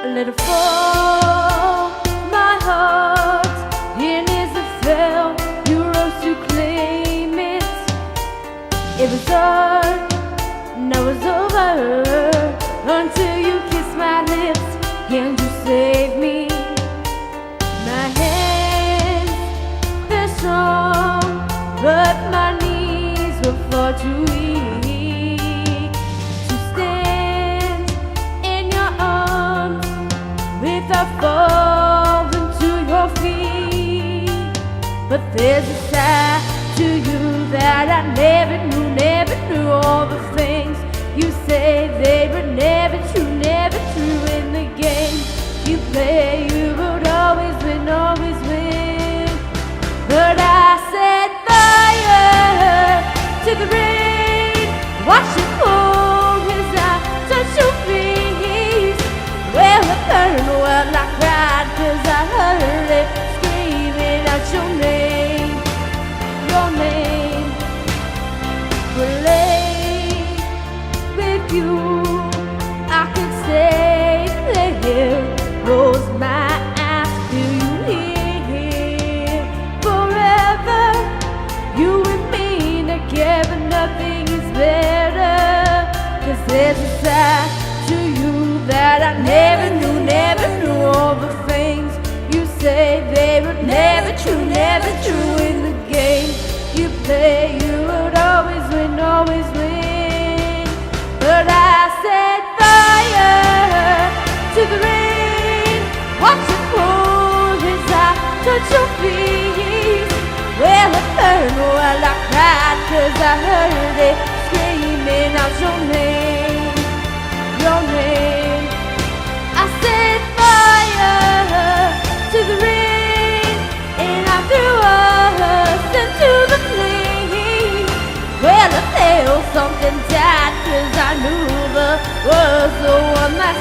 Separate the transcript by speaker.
Speaker 1: Let it fall, my heart, in as it fell, you rose to claim it. It was hard, now it's over, until you kissed my lips and you saved me. My hands, they're strong, but my knees were far too weak to stand in your arms without falling to your feet. But there's a side to you that I never knew all the things you say, they were never true in the game you play. You would always win, always win. But I set fire to the rain, watch it pour as I touch your face. Well, it burned, well, I cried 'cause I heard it screaming out your name, your name. Well, with you, I could stay there, close my eyes, feel you here forever. You and me together, nothing is better. 'Cause there's a side to you that I never knew all the things you say, they were never true in the game you play. You would always win, always win. But I set fire to the rain, watch it pour as I touch your feet. Well, it burned, well, I cried 'cause I heard it screaming out your name, your name. I set fire to the rain, and I threw us into the flame. Well, I felt something died 'cause I knew the was the one that